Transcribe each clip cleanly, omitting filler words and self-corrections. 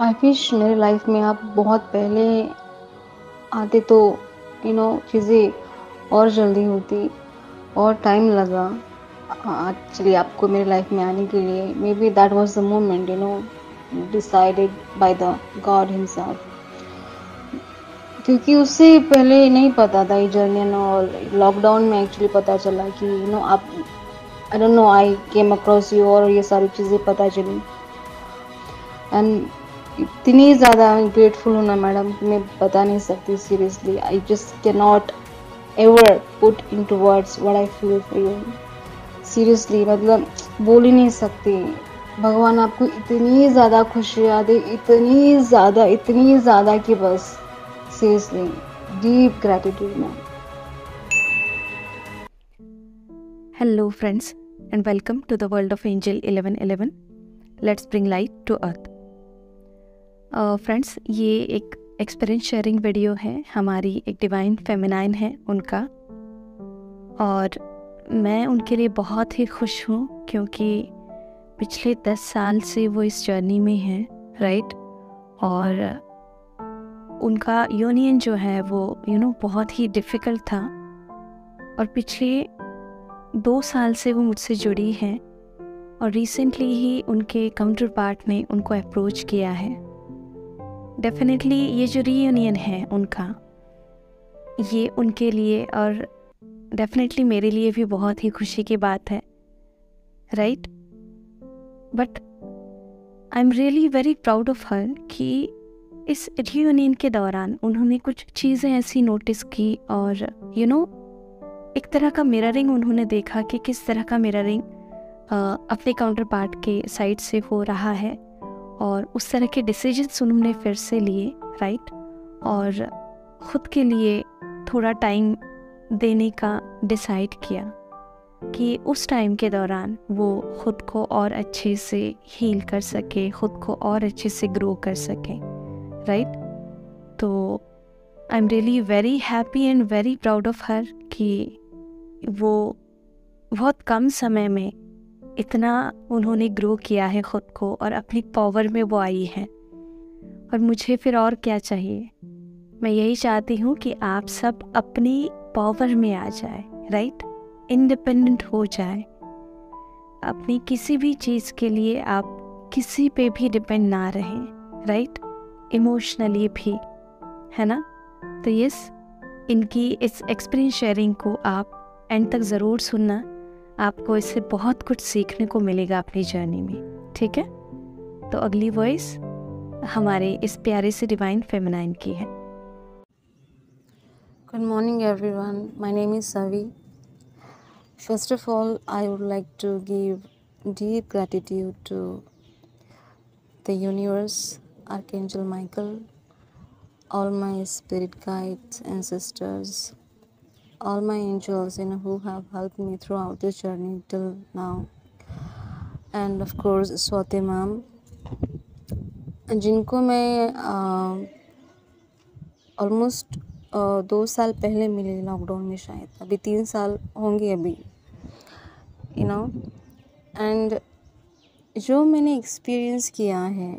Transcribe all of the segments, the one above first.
I wish मेरे life में आप बहुत पहले आते तो चीज़ें और जल्दी होती और टाइम लगा एक्चुअली आपको मेरे लाइफ में आने के लिए। May be that was the moment decided by the God himself, क्योंकि उससे पहले नहीं पता था ये जर्नी और लॉकडाउन में एक्चुअली पता चला कि आप I don't know I came across you और ये सारी चीज़ें पता चली। एंड इतनी ज़्यादा ग्रेटफुल हूँ ना मैडम, मैं बता नहीं सकती। Seriously I just can not ever put into words what I feel for you. Seriously मतलब बोल ही नहीं सकती। भगवान आपको इतनी ज़्यादा खुशियाँ दे, इतनी ज़्यादा कि बस seriously deep gratitude ma'am. Hello, friends, and welcome to the world of Angel 1111. Let's bring light to earth. Friends, ये एक एक्सपीरियंस शेयरिंग वीडियो है। हमारी एक डिवाइन फेमिनाइन है उनका, और मैं उनके लिए बहुत ही खुश हूँ क्योंकि पिछले 10 साल से वो इस जर्नी में हैं, राइट। और उनका यूनियन जो है वो बहुत ही डिफ़िकल्ट था, और पिछले 2 साल से वो मुझसे जुड़ी हैं, और रिसेंटली ही उनके काउंटर पार्ट ने उनको अप्रोच किया है। डेफिनेटली ये जो रीयूनियन है उनका, ये उनके लिए और डेफिनेटली मेरे लिए भी बहुत ही खुशी की बात है, right. But I am really very proud of her कि इस रीयूनियन के दौरान उन्होंने कुछ चीज़ें ऐसी नोटिस की, और एक तरह का मिररिंग उन्होंने देखा कि किस तरह का मिररिंग अपने काउंटर पार्ट के साइड से हो रहा है, और उस तरह के डिसीजंस उन्होंने फिर से लिए, राइट। और ख़ुद के लिए थोड़ा टाइम देने का डिसाइड किया कि उस टाइम के दौरान वो ख़ुद को और अच्छे से हील कर सके, ख़ुद को और अच्छे से ग्रो कर सके, राइट। तो I am really very happy and very proud of her कि वो बहुत कम समय में इतना उन्होंने ग्रो किया है ख़ुद को, और अपनी पावर में वो आई है। और मुझे फिर और क्या चाहिए। मैं यही चाहती हूँ कि आप सब अपनी पावर में आ जाए, राइट, इंडिपेंडेंट हो जाए। अपनी किसी भी चीज़ के लिए आप किसी पे भी डिपेंड ना रहें, राइट, इमोशनली भी, है ना। तो यस, इनकी इस एक्सपीरियंस शेयरिंग को आप एंड तक ज़रूर सुनना। आपको इससे बहुत कुछ सीखने को मिलेगा अपनी जर्नी में, ठीक है। तो अगली वॉइस हमारे इस प्यारे से डिवाइन फेमिनाइन की है। Good morning everyone, my name is Savi. First of all, I would like to give deep gratitude to the universe, Archangel Michael, all my spirit guides and sisters, all my angels who have helped me throughout this journey till now, and of course Swati ma'am, जिनको मैं almost 2 साल पहले मिली lockdown में, शायद अभी 3 साल होंगे अभी, एंड जो मैंने एक्सपीरियंस किया है,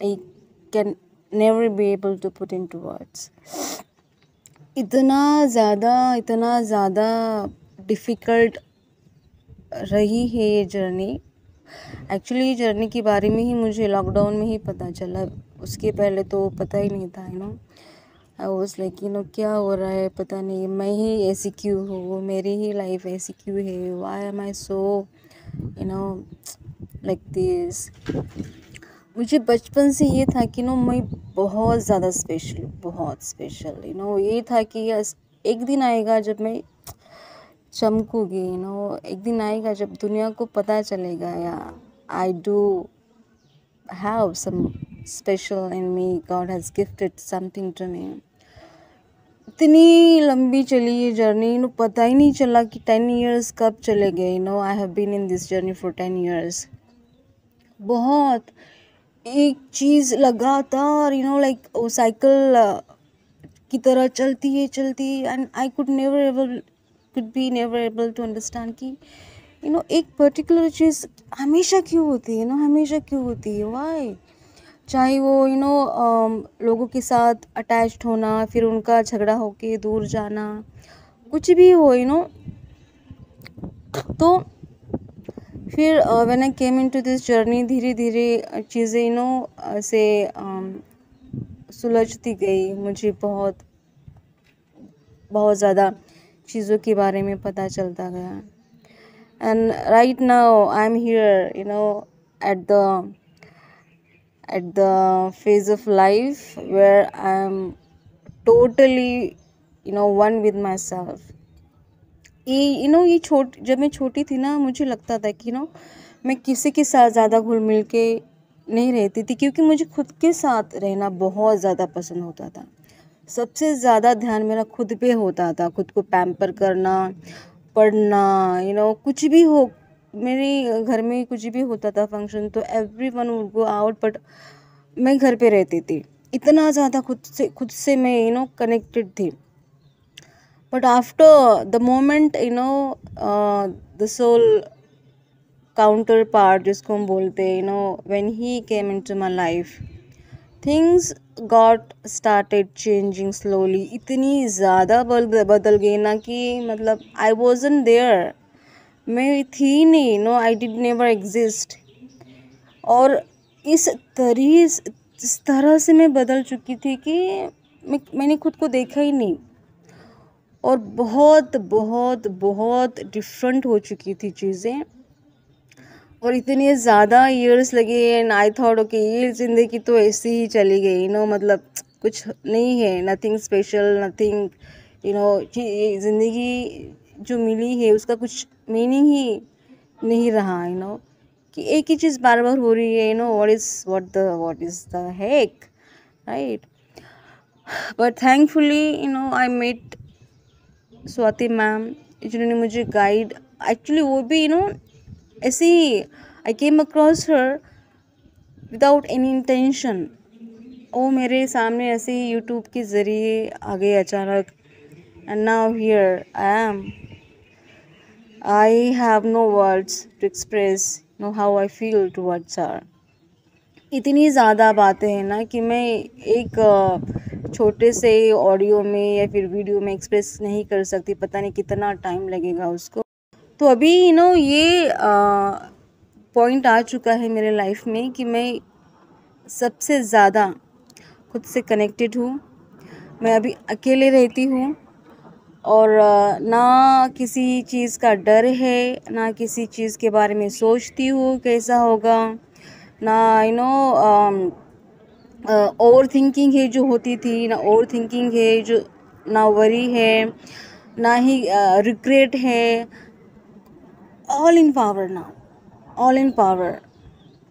I can never be able to put into words. इतना ज़्यादा डिफ़िकल्ट रही है ये जर्नी। एक्चुअली ये जर्नी के बारे में ही मुझे लॉकडाउन में ही पता चला, उसके पहले तो पता ही नहीं था। आई वाज लाइक क्या हो रहा है, पता नहीं, मैं ही ऐसी क्यों हूँ, मेरी ही लाइफ ऐसी क्यों है, why am I so like this. मुझे बचपन से ये था कि मैं बहुत ज़्यादा स्पेशल, बहुत स्पेशल, ये था कि यस, एक दिन आएगा जब मैं चमकूँगी, एक दिन आएगा जब दुनिया को पता चलेगा, या I do have some special in me, God has gifted something to me. इतनी लंबी चली ये जर्नी, पता ही नहीं चला कि 10 years कब चले गए। I have been in this journey for 10 years। बहुत एक चीज़ लगातार लाइक वो साइकिल की तरह चलती है, and I could be never able to understand कि एक पर्टिकुलर चीज़ हमेशा क्यों होती है, हमेशा क्यों होती है, व्हाई। चाहे वो लोगों के साथ अटैच्ड होना, फिर उनका झगड़ा होके दूर जाना, कुछ भी हो तो फिर when I came into this journey, धीरे धीरे चीज़ें से सुलझती गई। मुझे बहुत बहुत ज़्यादा चीज़ों के बारे में पता चलता गया। And right now I am here at the at the phase of life where I am totally one with myself. ये जब मैं छोटी थी ना, मुझे लगता था कि मैं किसी के साथ ज़्यादा घुल मिल के नहीं रहती थी, क्योंकि मुझे खुद के साथ रहना बहुत ज़्यादा पसंद होता था। सबसे ज़्यादा ध्यान मेरा खुद पे होता था, खुद को पैम्पर करना, पढ़ना, कुछ भी हो, मेरे घर में कुछ भी होता था फंक्शन, तो everyone would go out, but मैं घर पे रहती थी। इतना ज़्यादा खुद से मैं कनेक्टेड थी। But after the moment the soul counterpart, जिसको हम बोलते हैं, when he came into my life, things got started changing slowly. इतनी ज़्यादा बदल गई ना कि मतलब आई वॉजंट देयर, मैं थी नहीं, आई डिड नेवर एग्जिस्ट। और इस तरह से मैं बदल चुकी थी कि मैंने खुद को देखा ही नहीं, और बहुत बहुत बहुत डिफरेंट हो चुकी थी चीज़ें, और इतने ज़्यादा इयर्स लगे। एंड आई थॉट ओके, ये ज़िंदगी तो ऐसी ही चली गई, मतलब कुछ नहीं है, नथिंग स्पेशल, नथिंग, ज़िंदगी जो मिली है उसका कुछ मीनिंग ही नहीं रहा, कि एक ही चीज़ बार बार हो रही है, what is the heck, right? But thankfully I met Swati ma'am, जिन्होंने मुझे गाइड, एक्चुअली वो भी ऐसे ही I came across her without any intention. वो मेरे सामने ऐसे ही यूट्यूब के ज़रिए आ गए अचानक, and now here I am. I have no words to express how I feel towards her. इतनी ज़्यादा बातें हैं ना कि मैं एक छोटे से ऑडियो में या फिर वीडियो में एक्सप्रेस नहीं कर सकती, पता नहीं कितना टाइम लगेगा उसको। तो अभी ये पॉइंट आ चुका है मेरे लाइफ में कि मैं सबसे ज़्यादा खुद से कनेक्टेड हूँ। मैं अभी अकेले रहती हूँ, और ना किसी चीज़ का डर है, ना किसी चीज़ के बारे में सोचती हूँ कैसा होगा, ना ओवर थिंकिंग है जो होती थी, ना ओवर थिंकिंग है जो, ना वरी है, ना ही रिग्रेट है। All in power now, all in power,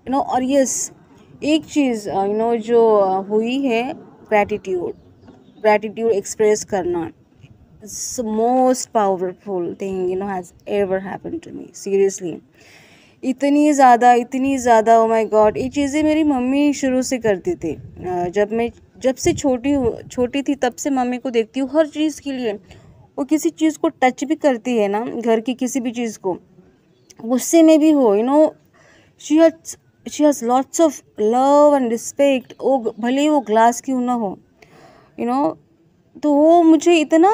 और यस, एक चीज़ जो हुई है, ग्रैटिट्यूड एक्सप्रेस करना, it's the most powerful thing has ever happened to me, seriously। इतनी ज़्यादा, ओ माय गॉड, ये चीज़ें मेरी मम्मी शुरू से करती थी। जब से छोटी थी तब से मम्मी को देखती हूँ, हर चीज़ के लिए वो किसी चीज़ को टच भी करती है ना, घर की किसी भी चीज़ को, गुस्से में भी हो, she has lots of love and respect, वो भले ही वो ग्लास क्यों ना हो, तो वो मुझे इतना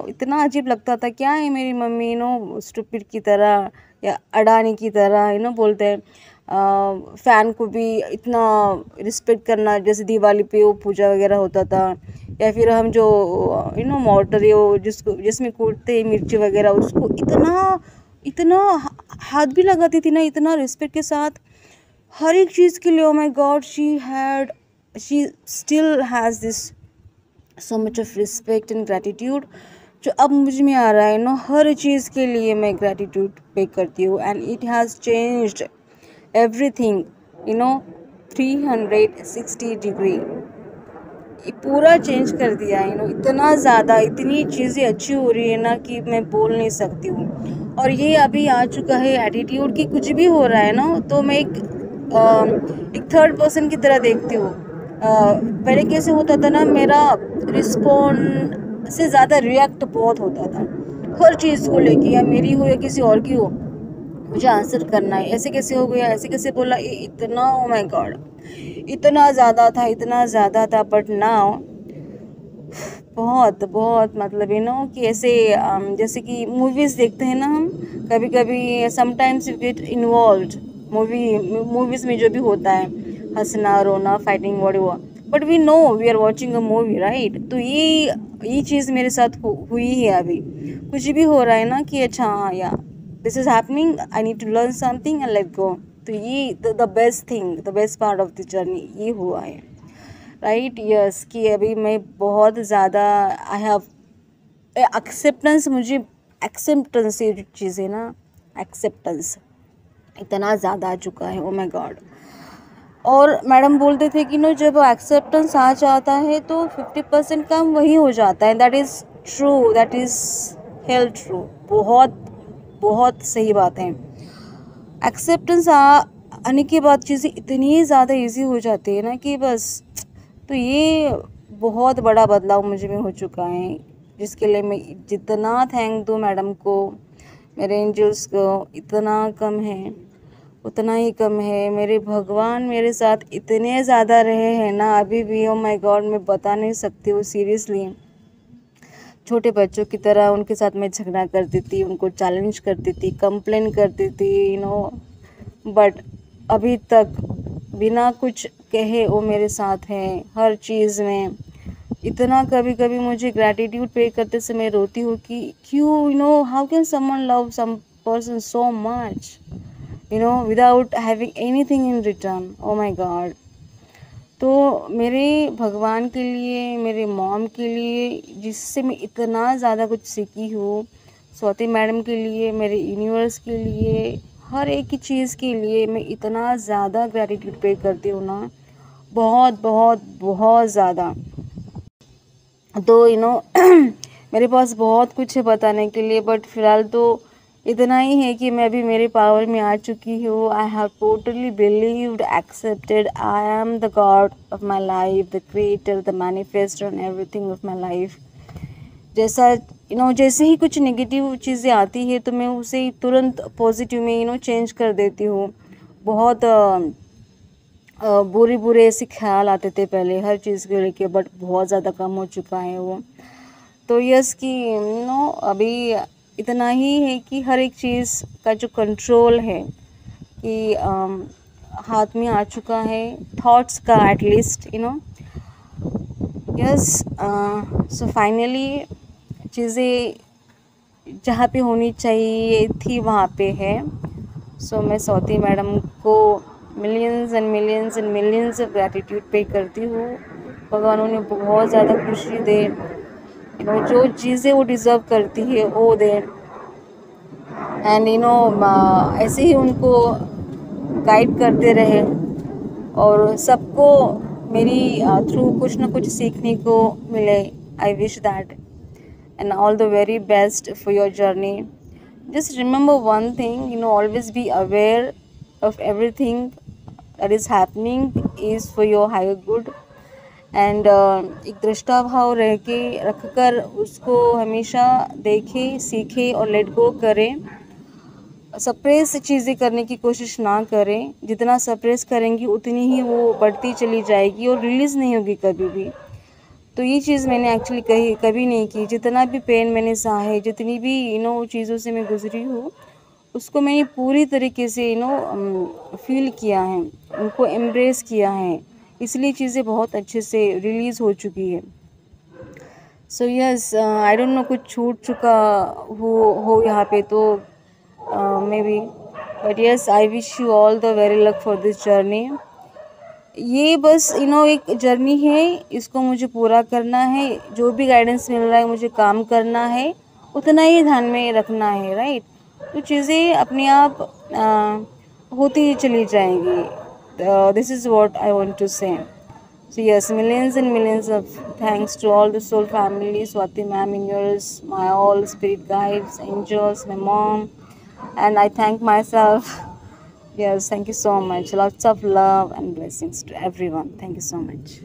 इतना अजीब लगता था। क्या है मेरी मम्मी स्टूपिड की तरह या अडानी की तरह बोलते हैं, फ़ैन को भी इतना रिस्पेक्ट करना, जैसे दिवाली पे वो पूजा वगैरह होता था, या फिर हम जो मोटर है वो जिसमें कूटते हैं मिर्ची वगैरह, उसको इतना हाथ भी लगाती थी ना, इतना रिस्पेक्ट के साथ हर एक चीज़ के लिए। ओ my God, she still has this so much of respect and gratitude, जो अब मुझ में आ रहा है हर चीज़ के लिए मैं ग्रैटिट्यूड पे करती हूँ, and it has changed everything 360 degree, ये पूरा चेंज कर दिया है। इतना ज़्यादा, इतनी चीज़ें अच्छी हो रही है ना कि मैं बोल नहीं सकती हूँ। और ये अभी आ चुका है एटीट्यूड कि कुछ भी हो रहा है तो मैं एक थर्ड पर्सन की तरह देखती हूँ। पहले कैसे होता था ना, मेरा रिस्पॉन्ड से ज़्यादा रिएक्ट बहुत होता था हर चीज़ को लेके, या मेरी हो या किसी और की हो, मुझे आंसर करना है, ऐसे कैसे हो गया, ऐसे कैसे बोला, ये इतना, ओ माय गॉड, इतना ज़्यादा था। बट नाउ बहुत बहुत मतलब कि ऐसे जैसे कि मूवीज़ देखते हैं ना हम, कभी कभी sometimes you get involved movies में जो भी होता है, हंसना रोना fighting whatever, but we know we are watching a movie, right. तो ये चीज़ मेरे साथ हुई है अभी। कुछ भी हो रहा है ना कि अच्छा हाँ या this is happening, I need to learn something and let go. तो ये the best thing, the best part of the journey ये हुआ है, राइट। यस कि अभी मैं बहुत ज़्यादा आई हैव एक्सेप्टेंस, मुझे एक्सेप्टेंस ये जो चीज़ है ना, एक्सेप्टेंस इतना ज़्यादा आ चुका है, ओ माय गॉड। और मैडम बोलते थे कि जब एक्सेप्टेंस आ जाता है तो 50% काम वही हो जाता है। That is true, that is hello true, बहुत बहुत सही बात है। एक्सेप्टेंस आने के बाद चीज़ें इतनी ज़्यादा इजी हो जाती है ना कि बस। तो ये बहुत बड़ा बदलाव मुझे में हो चुका है, जिसके लिए मैं जितना थैंक दूँ मैडम को, मेरे एंजल्स को, इतना कम है, उतना ही कम है। मेरे भगवान मेरे साथ इतने ज़्यादा रहे हैं ना अभी भी, ओ माय गॉड, मैं बता नहीं सकती हूँ सीरियसली। छोटे बच्चों की तरह उनके साथ मैं झगड़ा करती थी, उनको चैलेंज करती थी, कंप्लेन करती थी, बट अभी तक बिना कुछ कहे वो मेरे साथ हैं हर चीज़ में। इतना कभी कभी मुझे ग्रैटिट्यूड पे करते समय रोती हूँ कि क्यों, how can someone love some person so much, without having anything in return, oh my God. तो मेरे भगवान के लिए, मेरे मॉम के लिए, जिससे मैं इतना ज़्यादा कुछ सीखी हूँ, स्वाति मैडम के लिए, मेरे यूनिवर्स के लिए, हर एक ही चीज़ के लिए मैं इतना ज़्यादा ग्रैटिट्यूड पे करती हूँ ना, बहुत बहुत बहुत ज़्यादा। तो मेरे पास बहुत कुछ है बताने के लिए, बट फिलहाल तो इतना ही है कि मैं अभी मेरे पावर में आ चुकी हूँ। I have totally believed, accepted, I am the God of my life, the creator, the manifester and everything of my life. जैसा जैसे ही कुछ नेगेटिव चीज़ें आती है तो मैं उसे तुरंत पॉजिटिव में चेंज कर देती हूँ। बहुत बुरे बुरे ऐसे ख्याल आते थे पहले हर चीज़ को लेके, बट बहुत ज़्यादा कम हो चुका है वो। तो यस कि अभी इतना ही है कि हर एक चीज़ का जो कंट्रोल है कि हाथ में आ चुका है, थॉट्स का एटलीस्ट यस। सो फाइनली चीज़ें जहाँ पे होनी चाहिए थी वहाँ पे है। सो मैं स्वाति मैडम को millions and millions and millions of gratitude पे करती हूँ। भगवान उन्हें बहुत ज़्यादा खुशी दे, जो चीज़ें वो डिज़र्व करती है वो दे, एंड ऐसे ही उनको गाइड करते रहे और सबको मेरी थ्रू कुछ ना कुछ सीखने को मिले। I wish that and all the very best for your journey. Just remember one thing, always be aware of everything that is happening is for your higher good, and एक दृष्टा भाव रह के रखकर उसको हमेशा देखे, सीखे और लेट गो करें। सप्रेस चीज़ें करने की कोशिश ना करें, जितना सप्रेस करेंगी उतनी ही वो बढ़ती चली जाएगी और रिलीज़ नहीं होगी कभी भी। तो ये चीज़ मैंने एक्चुअली कभी नहीं की। जितना भी पेन मैंने सहा है, जितनी भी चीज़ों से मैं गुजरी हूँ, उसको मैंने पूरी तरीके से फील किया है, उनको एम्ब्रेस किया है, इसलिए चीज़ें बहुत अच्छे से रिलीज़ हो चुकी है। So yes, I don't know कुछ छूट चुका हो यहाँ पे तो may be, but yes I wish you all the very luck for this journey. ये बस एक जर्नी है, इसको मुझे पूरा करना है। जो भी गाइडेंस मिल रहा है मुझे काम करना है, उतना ही ध्यान में रखना है, राइट। तो चीज़ें अपने आप होती ही चली जाएंगी। This is what I want to say. So yes, millions and millions of thanks to all the soul family, Swati ma'am, in yours, my all spirit guides, angels, my mom, and I thank myself. Yes, thank you so much. Lots of love and blessings to everyone. Thank you so much.